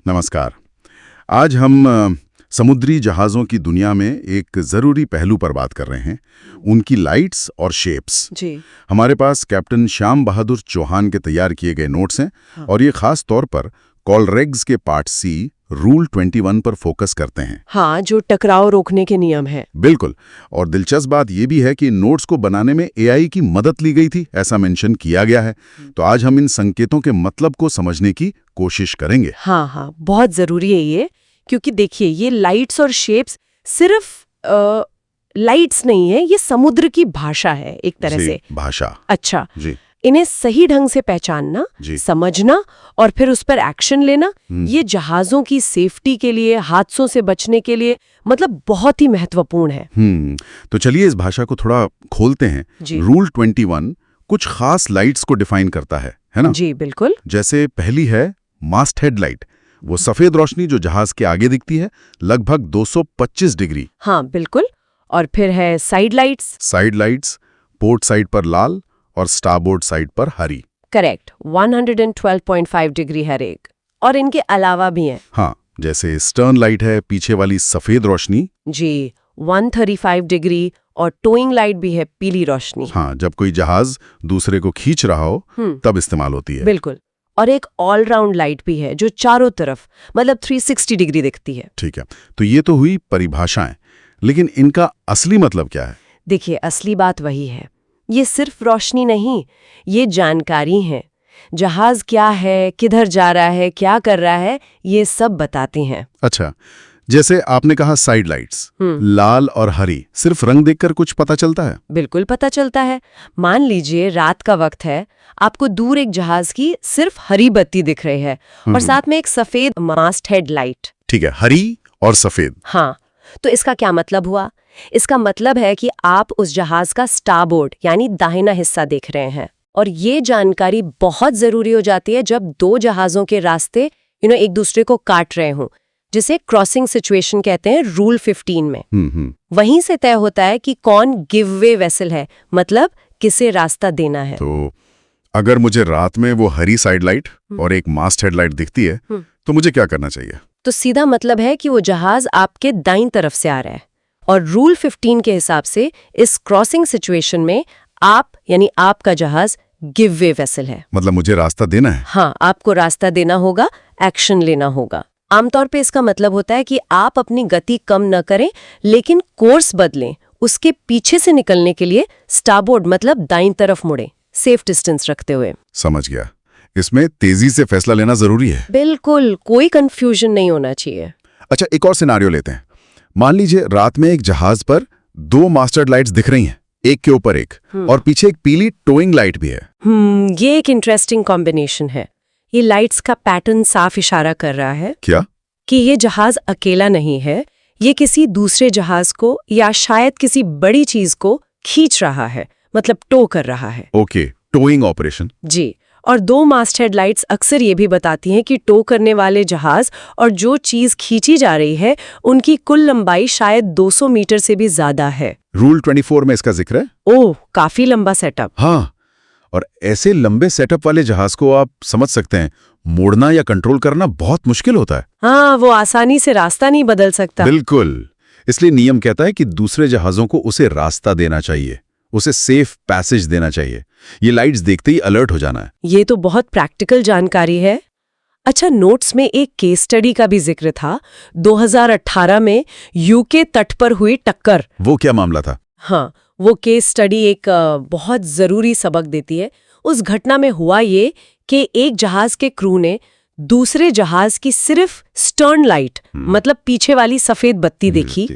नमस्कार। आज हम समुद्री जहाज़ों की दुनिया में एक ज़रूरी पहलू पर बात कर रहे हैं, उनकी लाइट्स और शेप्स। जी। हमारे पास कैप्टन श्याम बहादुर चौहान के तैयार किए गए नोट्स हैं। हाँ। और ये खास तौर पर कॉलरेग्स के पार्ट सी रूल 21 पर फोकस करते हैं। हाँ, जो टकराव रोकने के नियम है। बिल्कुल। और दिलचस्प बात यह भी है कि नोट्स को बनाने में एआई की मदद ली गई थी, ऐसा मेंशन किया गया है। तो आज हम इन संकेतों के मतलब को समझने की कोशिश करेंगे। हाँ, बहुत जरूरी है ये, क्योंकि देखिए ये लाइट्स और शेप्स सिर्फ लाइट्स नहीं है, ये समुद्र की भाषा है एक तरह से। भाषा। अच्छा जी। इन्हें सही ढंग से पहचानना, समझना और फिर उस पर एक्शन लेना, ये जहाजों की सेफ्टी के लिए, हादसों से बचने के लिए मतलब बहुत ही महत्वपूर्ण है। तो चलिए इस भाषा को थोड़ा खोलते हैं। रूल 21 कुछ खास लाइट्स को डिफाइन करता है ना? जी बिल्कुल। जैसे पहली है मास्ट हेड लाइट, वो सफेद रोशनी जो जहाज के आगे दिखती है, लगभग 225 डिग्री। हाँ बिल्कुल। और फिर है side lights. Side lights port side पर लाल और स्टारबोर्ड साइड पर हरी। करेक्ट, 112.5 डिग्री हर एक। और इनके अलावा भी हैं। हाँ, जैसे स्टर्न लाइट है, पीछे वाली सफेद रोशनी। जी, 135 डिग्री। और टोइंग लाइट भी है, पीली रोशनी। हाँ, जब कोई जहाज दूसरे को खींच रहा हो तब इस्तेमाल होती है। बिल्कुल। और एक ऑलराउंड लाइट भी है जो चारों तरफ मतलब 360 डिग्री दिखती है। ठीक है, तो ये तो हुई परिभाषाएं, लेकिन इनका असली मतलब क्या है? देखिए, असली बात वही है, ये सिर्फ रोशनी नहीं, ये जानकारी है। जहाज क्या है, किधर जा रहा है, क्या कर रहा है, ये सब बताती हैं। अच्छा, जैसे आपने कहा साइड लाइट्स, लाल और हरी, सिर्फ रंग देखकर कुछ पता चलता है? बिल्कुल पता चलता है। मान लीजिए रात का वक्त है, आपको दूर एक जहाज की सिर्फ हरी बत्ती दिख रही है और साथ में एक सफेद मास्ट हेड लाइट। ठीक है, हरी और सफेद। हाँ, तो इसका क्या मतलब हुआ? इसका मतलब है कि आप उस जहाज का स्टारबोर्ड यानी दाहिना हिस्सा देख रहे हैं। और ये जानकारी बहुत जरूरी हो जाती है जब दो जहाजों के रास्ते एक दूसरे को काट रहे हों, जिसे क्रॉसिंग सिचुएशन कहते हैं रूल 15 में। वहीं से तय होता है कि कौन गिव वे वेसल है, मतलब किसे रास्ता देना है। तो अगर मुझे रात में वो हरी साइड लाइट और एक मास्ट हेड लाइट दिखती है तो मुझे क्या करना चाहिए? तो सीधा मतलब है कि वो जहाज आपके दाईं तरफ से आ रहा है। और रूल 15 के हिसाब से इस क्रॉसिंग सिचुएशन में आप यानी आपका जहाज गिव वे वेसल है। मतलब मुझे रास्ता देना है? हाँ, आपको रास्ता देना होगा, एक्शन लेना होगा। आमतौर पे इसका मतलब होता है कि आप अपनी गति कम न करें, लेकिन कोर्स बदलें, उसके पीछे से निकलने के लिए स्टारबोर्ड मतलब दाईं तरफ मुड़े, सेफ डिस्टेंस रखते हुए। समझ गया। इसमें तेजी से फैसला लेना जरूरी है। बिल्कुल, कोई कंफ्यूजन नहीं होना चाहिए। अच्छा, एक और सिनारियो लेते हैं। मान लीजिए रात में एक जहाज पर दो मास्टर्ड लाइट्स दिख रही हैं, एक के ऊपर एक, और पीछे एक पीली टोइंग लाइट भी है। ये एक इंटरेस्टिंग कॉम्बिनेशन है। ये लाइट्स का पैटर्न साफ इशारा कर रहा है क्या कि ये जहाज अकेला नहीं है, ये किसी दूसरे जहाज को या शायद किसी बड़ी चीज को खींच रहा है, मतलब टो कर रहा है। Okay, towing operation. जी। और दो मास्टहेड लाइट्स अक्सर ये भी बताती हैं कि टो करने वाले जहाज और जो चीज खींची जा रही है उनकी कुल लंबाई शायद 200 मीटर से भी ज्यादा है। रूल 24 में इसका जिक्र है। ओह, काफी लंबा सेटअप। हाँ, और ऐसे लंबे सेटअप वाले जहाज को आप समझ सकते हैं, मोड़ना या कंट्रोल करना बहुत मुश्किल होता है। हाँ, वो आसानी से रास्ता नहीं बदल सकता। बिल्कुल। इसलिए नियम कहता है कि दूसरे जहाजों को उसे रास्ता देना चाहिए, उसे सेफ पैसेज देना चाहिए। ये लाइट्स देखते ही अलर्ट हो जाना है। ये तो बहुत प्रैक्टिकल जानकारी है। अच्छा, नोट्स में एक केस स्टडी का भी जिक्र था, 2018 में यूके तट पर हुई टक्कर। वो क्या मामला था? हाँ, वो केस स्टडी एक बहुत जरूरी सबक देती है। उस घटना में हुआ ये कि एक जहाज के क्रू ने दूसरे जहाज की सिर्फ स्टर्न लाइट मतलब पीछे वाली सफेद बत्ती देखी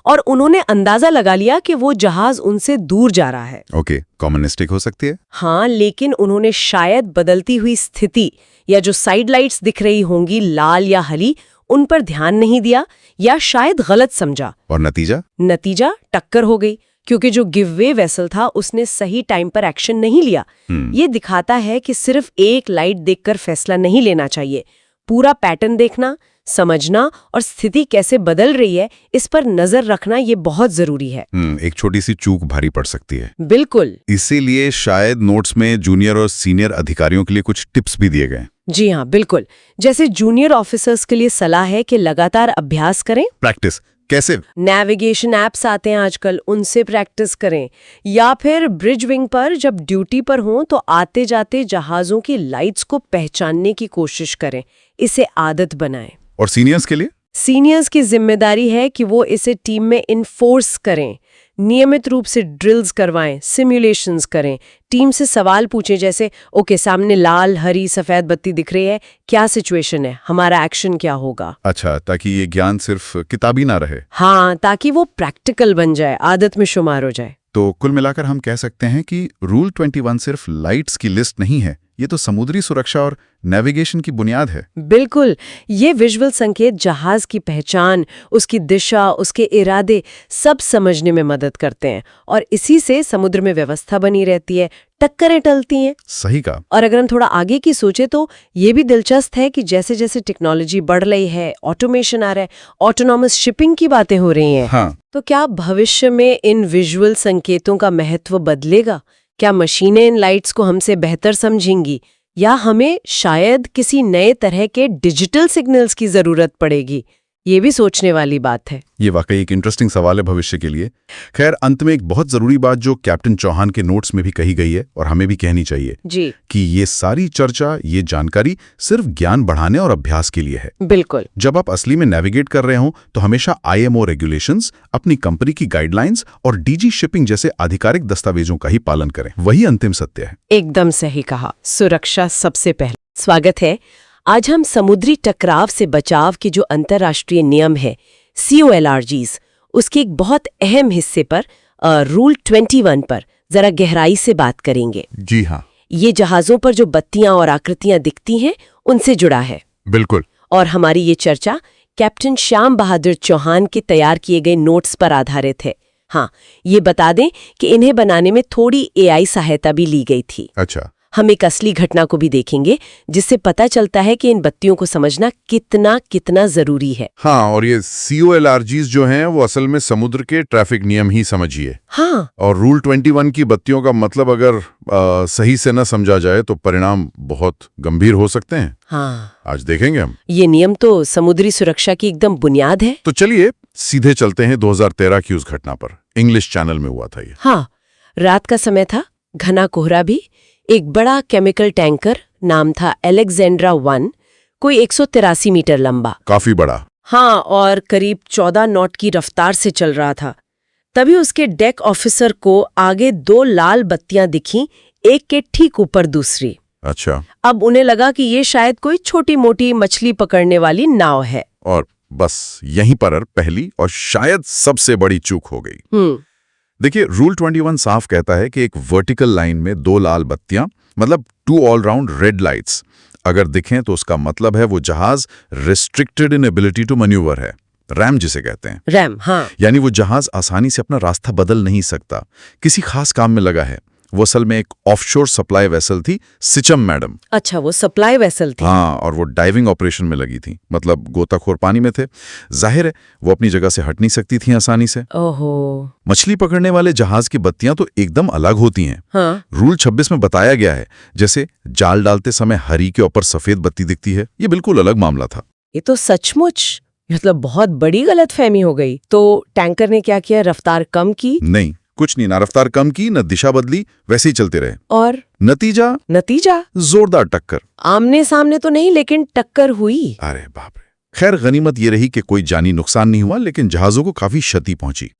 और उन्होंने अंदाजा लगा लिया कि वो जहाज उनसे दूर जा रहा है। ओके, कॉमन मिस्टेक हो सकती है। हाँ, लेकिन उन्होंने शायद बदलती हुई स्थिति या जो साइड लाइट्स दिख रही होंगी लाल या हरी, उन पर ध्यान नहीं दिया या शायद गलत समझा। और नतीजा टक्कर हो गई, क्योंकि जो गिव वे वेसल था उसने सही टाइम पर एक्शन नहीं लिया। ये दिखाता है कि सिर्फ एक लाइट देखकर फैसला नहीं लेना चाहिए, पूरा पैटर्न देखना, समझना और स्थिति कैसे बदल रही है इस पर नजर रखना ये बहुत जरूरी है। एक छोटी सी चूक भारी पड़ सकती है। बिल्कुल। इसीलिए शायद नोट्स में जूनियर और सीनियर अधिकारियों के लिए कुछ टिप्स भी दिए गए। जी हाँ, बिल्कुल। जैसे जूनियर ऑफिसर्स के लिए सलाह है कि लगातार अभ्यास करें। प्रैक्टिस कैसे? नेविगेशन ऐप्स आते हैं आजकल, उनसे प्रैक्टिस करें। या फिर ब्रिज विंग पर जब ड्यूटी पर हों तो आते जाते जहाज़ों की लाइट्स को पहचानने की कोशिश करें। इसे आदत बनाएं। और सीनियर्स के लिए? सीनियर्स की जिम्मेदारी है कि वो इसे टीम में इन्फोर्स करें। नियमित रूप से ड्रिल्स करवाएं, सिमुलेशंस करें, टीम से सवाल पूछें जैसे ओके सामने लाल हरी सफेद बत्ती दिख रही है, क्या सिचुएशन है, हमारा एक्शन क्या होगा। अच्छा, ताकि ये ज्ञान सिर्फ किताबी ना रहे। हाँ, ताकि वो प्रैक्टिकल बन जाए, आदत में शुमार हो जाए। तो कुल मिलाकर हम कह सकते हैं कि रूल 21 सिर्फ लाइट्स की लिस्ट नहीं है, ये तो समुद्री सुरक्षा और नेविगेशन की बुनियाद है। बिल्कुल, ये विजुअल संकेत जहाज की पहचान, उसकी दिशा, उसके इरादे सब समझने में मदद करते हैं और इसी से समुद्र में व्यवस्था बनी रहती है, टक्करें टलती हैं। सही कहा। और अगर हम थोड़ा आगे की सोचे तो ये भी दिलचस्प है कि जैसे जैसे टेक्नोलॉजी बढ़ रही है, ऑटोमेशन आ रहा है, ऑटोनॉमस शिपिंग की बातें हो रही हैं। हाँ। तो क्या भविष्य में इन विजुअल संकेतों का महत्व बदलेगा? क्या मशीनें इन लाइट्स को हमसे बेहतर समझेंगी या हमें शायद किसी नए तरह के डिजिटल सिग्नल्स की जरूरत पड़ेगी? ये भी सोचने वाली बात है। ये वाकई एक इंटरेस्टिंग सवाल है भविष्य के लिए। खैर, अंत में एक बहुत जरूरी बात जो कैप्टन चौहान के नोट्स में भी कही गई है और हमें भी कहनी चाहिए जी, कि ये सारी चर्चा, ये जानकारी सिर्फ ज्ञान बढ़ाने और अभ्यास के लिए है। बिल्कुल। जब आप असली में नेविगेट कर रहे हो तो हमेशा IMO रेगुलेशंस, अपनी कंपनी की गाइडलाइंस और DG शिपिंग जैसे आधिकारिक दस्तावेजों का ही पालन करें। वही अंतिम सत्य है। एकदम सही कहा, सुरक्षा सबसे पहले। स्वागत है। आज हम समुद्री टकराव से बचाव के जो अंतर्राष्ट्रीय नियम है COLRGs, उसके एक बहुत अहम हिस्से पर रूल 21 पर जरा गहराई से बात करेंगे। जी हाँ, ये जहाजों पर जो बत्तियां और आकृतियां दिखती हैं उनसे जुड़ा है। बिल्कुल। और हमारी ये चर्चा कैप्टन श्याम बहादुर चौहान के तैयार किए गए नोट्स पर आधारित है। हाँ, ये बता दें कि इन्हें बनाने में थोड़ी AI सहायता भी ली गई थी। अच्छा। हम एक असली घटना को भी देखेंगे जिससे पता चलता है कि इन बत्तियों को समझना कितना कितना जरूरी है। हाँ, और ये COLRGs जो हैं वो असल में समुद्र के ट्रैफिक नियम ही समझिए। हाँ, और रूल 21 की बत्तियों का मतलब अगर सही से न समझा जाए तो परिणाम बहुत गंभीर हो सकते हैं। हाँ, आज देखेंगे हम। ये नियम तो समुद्री सुरक्षा की एकदम बुनियाद है। तो चलिए सीधे चलते हैं 2013 की उस घटना पर। इंग्लिश चैनल में हुआ था ये। हाँ, रात का समय था, घना कोहरा भी। एक बड़ा केमिकल टैंकर, नाम था अलेक्जेंड्रा 1, कोई 183 मीटर लंबा। काफी बड़ा। हाँ, और करीब 14 नॉट की रफ्तार से चल रहा था। तभी उसके डेक ऑफिसर को आगे 2 लाल बत्तियां दिखीं, एक के ठीक ऊपर दूसरी। अच्छा। अब उन्हें लगा कि ये शायद कोई छोटी मोटी मछली पकड़ने वाली नाव है। और बस यहीं पर पहली और शायद सबसे बड़ी चूक हो गई। देखिए, रूल 21 साफ कहता है कि एक वर्टिकल लाइन में 2 लाल बत्तियां, मतलब 2 ऑल राउंड रेड लाइट्स, अगर दिखें तो उसका मतलब है वो जहाज restricted in ability to manoeuvre है। रैम जिसे कहते हैं। रैम, हाँ। यानी वो जहाज आसानी से अपना रास्ता बदल नहीं सकता, किसी खास काम में लगा है। वो असल में एक ऑफशोर सप्लाई वेसल थी, सिचम मैडम। अच्छा, वो सप्लाई वेसल थी। हाँ, और वो डाइविंग ऑपरेशन में लगी थी, मतलब गोताखोर पानी में थे। जाहिर है वो अपनी जगह से हट नहीं सकती थी आसानी से। ओहो। मछली पकड़ने वाले जहाज की बत्तियां तो एकदम अलग होती हैं। हाँ। रूल 26 में बताया गया है, जैसे जाल डालते समय हरी के ऊपर सफेद बत्ती दिखती है, ये बिल्कुल अलग मामला था। ये तो सचमुच मतलब बहुत बड़ी गलतफहमी हो गई। तो टैंकर ने क्या किया, रफ्तार कम की? नहीं, कुछ नहीं, ना रफ्तार कम की, न दिशा बदली, वैसे ही चलते रहे। और नतीजा जोरदार टक्कर। आमने सामने तो नहीं, लेकिन टक्कर हुई। अरे बाप रे। खैर, गनीमत ये रही कि कोई जानी नुकसान नहीं हुआ, लेकिन जहाजों को काफी क्षति पहुंची।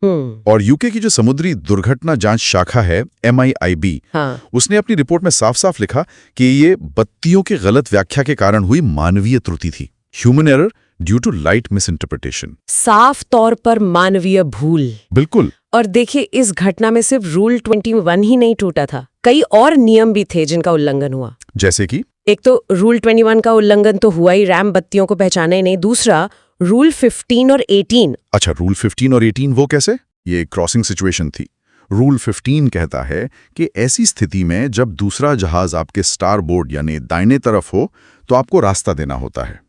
और यूके की जो समुद्री दुर्घटना जांच शाखा है MIIB, हाँ। उसने अपनी रिपोर्ट में साफ साफ लिखा कि ये बत्तियों के गलत व्याख्या के कारण हुई मानवीय त्रुटि थी, human error due to light misinterpretation. साफ तौर पर मानवीय भूल। बिल्कुल। और देखिए, इस घटना में सिर्फ रूल 21 ही नहीं टूटा था, कई और नियम भी थे जिनका उल्लंघन हुआ। जैसे कि एक तो रूल 21 का उल्लंघन तो हुआ ही, रैम बत्तियों को पहचाना ही नहीं। दूसरा, रूल 15 और 18। अच्छा, रूल 15 और 18 वो कैसे? ये क्रॉसिंग सिचुएशन थी। रूल 15 कहता है कि ऐसी स्थिति में जब दूसरा जहाज आपके स्टारबोर्ड यानी दाहिने तरफ हो तो आपको रास्ता देना होता है।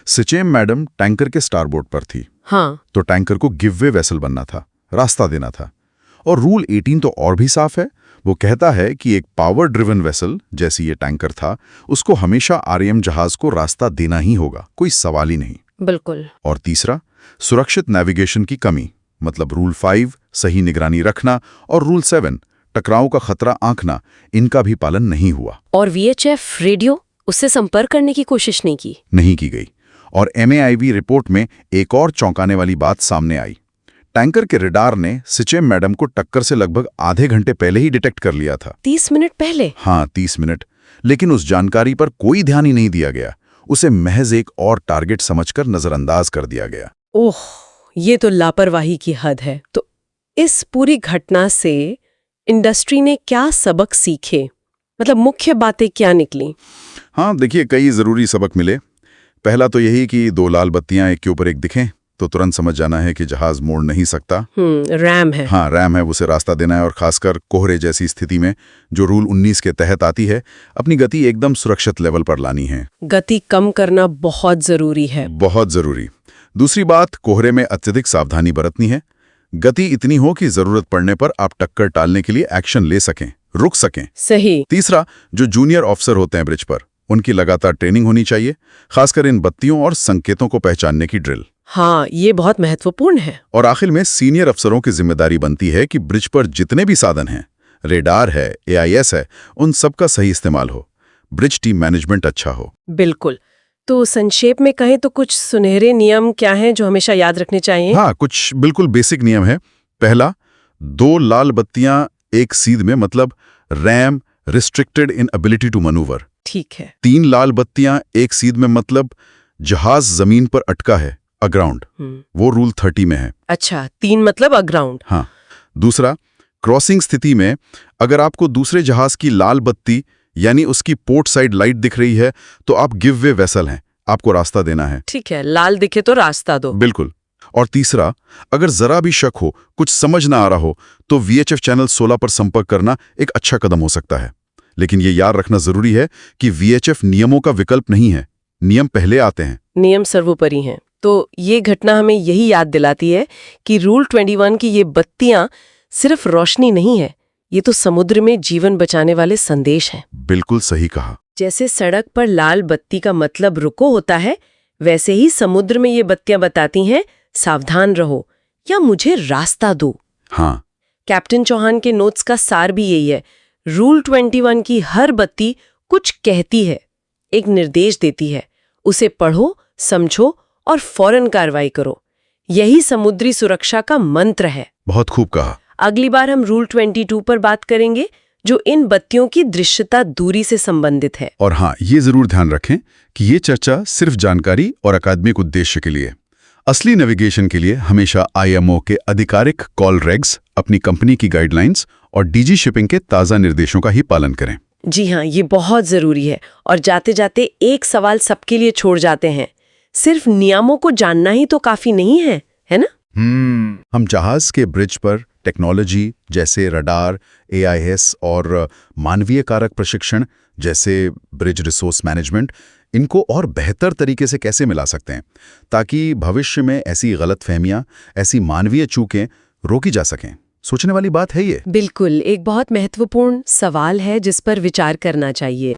सिचेम मैडम टैंकर के स्टारबोर्ड पर थी। हाँ। तो टैंकर को गिव वे वेसल बनना था, रास्ता देना था। और रूल 18 तो और भी साफ है। वो कहता है कि एक पावर ड्रिवन वेसल, जैसी ये टैंकर था, उसको हमेशा आरएम जहाज को रास्ता देना ही होगा, कोई सवाल ही नहीं। बिल्कुल। और तीसरा, सुरक्षित नेविगेशन की कमी, मतलब रूल 5 सही निगरानी रखना और रूल 7 टकराव का खतरा आंकना, इनका भी पालन नहीं हुआ। और वीएचएफ रेडियो, उससे संपर्क करने की कोशिश नहीं की गई। और MAIV रिपोर्ट में एक और चौंकाने वाली बात सामने आई। टैंकर के रडार ने सिचेम मैडम को टक्कर से लगभग आधे घंटे पहले ही डिटेक्ट कर लिया था। 30 मिनट पहले? हाँ, 30 मिनट। लेकिन उस जानकारी पर कोई ध्यान ही नहीं दिया गया। उसे महज एक और टारगेट समझकर नजरअंदाज कर दिया गया। ओह, ये तो लापरवाही की हद है। तो इस पूरी घटना से इंडस्ट्री ने क्या सबक सीखे? मतलब मुख्य बातें क्या निकली? हाँ, देखिए, कई जरूरी सबक मिले। पहला तो यही कि 2 लाल बत्तियां एक के ऊपर एक दिखें तो तुरंत समझ जाना है कि जहाज मोड़ नहीं सकता। रैम है। हाँ, रैम है, उसे रास्ता देना है। और खासकर कोहरे जैसी स्थिति में, जो रूल 19 के तहत आती है, अपनी गति एकदम सुरक्षित लेवल पर लानी है। गति कम करना बहुत जरूरी है। बहुत जरूरी। दूसरी बात, कोहरे में अत्यधिक सावधानी बरतनी है। गति इतनी हो कि जरूरत पड़ने पर आप टक्कर टालने के लिए एक्शन ले सकें, रुक सकें। सही। तीसरा, जो जूनियर ऑफिसर होते हैं ब्रिज पर, उनकी लगातार ट्रेनिंग होनी चाहिए, खासकर इन बत्तियों और संकेतों को पहचानने की ड्रिल। हाँ, ये बहुत महत्वपूर्ण है। और आखिर में सीनियर अफसरों की जिम्मेदारी बनती है कि ब्रिज पर जितने भी साधन हैं, रेडार है, AIS है, उन सब का सही इस्तेमाल हो, ब्रिज टीम मैनेजमेंट अच्छा हो। बिल्कुल। तो संक्षेप में कहें तो कुछ सुनहरे नियम क्या हैं जो हमेशा याद रखने चाहिए? हाँ, कुछ बिल्कुल बेसिक नियम है। पहला, 2 लाल बत्तियां एक सीध में, मतलब RAM restricted in ability to manoeuvre. ठीक है। 3 लाल बत्तियां एक सीध में, मतलब जहाज जमीन पर अटका है, अग्राउंड। वो रूल 30 में है। अच्छा, 3 मतलब अग्राउंड। हाँ। दूसरा, क्रॉसिंग स्थिति में अगर आपको दूसरे जहाज की लाल बत्ती यानी उसकी पोर्ट साइड लाइट दिख रही है तो आप गिव वे वेसल हैं, आपको रास्ता देना है। ठीक है, लाल दिखे तो रास्ता दो। बिल्कुल। और तीसरा, अगर जरा भी शक हो, कुछ समझ ना आ रहा हो, तो VHF चैनल 16 पर संपर्क करना एक अच्छा कदम हो सकता है। लेकिन ये याद रखना जरूरी है कि VHF नियमों का विकल्प नहीं है, नियम पहले आते हैं। नियम सर्वोपरि हैं। तो ये घटना हमें यही याद दिलाती है कि रूल 21 की ये बत्तियां सिर्फ रोशनी नहीं है, ये तो समुद्र में जीवन बचाने वाले संदेश हैं। बिल्कुल सही कहा। जैसे सड़क पर लाल बत्ती का मतलब रुको होता है, वैसे ही समुद्र में ये बत्तियां बताती हैं सावधान रहो या मुझे रास्ता दो। हाँ। कैप्टन चौहान के नोट्स का सार भी यही है। रूल 21 की हर बत्ती कुछ कहती है, एक निर्देश देती है, उसे पढ़ो, समझो और फौरन कार्रवाई करो। यही समुद्री सुरक्षा का मंत्र है। बहुत खूब कहा। अगली बार हम रूल 22 पर बात करेंगे, जो इन बत्तियों की दृश्यता दूरी से संबंधित है। और हाँ, ये जरूर ध्यान रखें कि ये चर्चा सिर्फ जानकारी और अकादमिक उद्देश्य के लिए। असली नेविगेशन के लिए हमेशा IMO के आधिकारिक कॉल रेग्स, अपनी कंपनी की गाइडलाइंस और DG शिपिंग के ताज़ा निर्देशों का ही पालन करें। जी हाँ, ये बहुत जरूरी है। और जाते जाते एक सवाल सबके लिए छोड़ जाते हैं, सिर्फ नियमों को जानना ही तो काफी नहीं है ना? हम जहाज के ब्रिज पर टेक्नोलॉजी जैसे रडार, AIS और मानवीय कारक प्रशिक्षण जैसे ब्रिज रिसोर्स मैनेजमेंट, इनको और बेहतर तरीके से कैसे मिला सकते हैं ताकि भविष्य में ऐसी गलतफहमियां, ऐसी मानवीय चूकें रोकी जा सकें। सोचने वाली बात है ये। बिल्कुल, एक बहुत महत्वपूर्ण सवाल है जिस पर विचार करना चाहिए।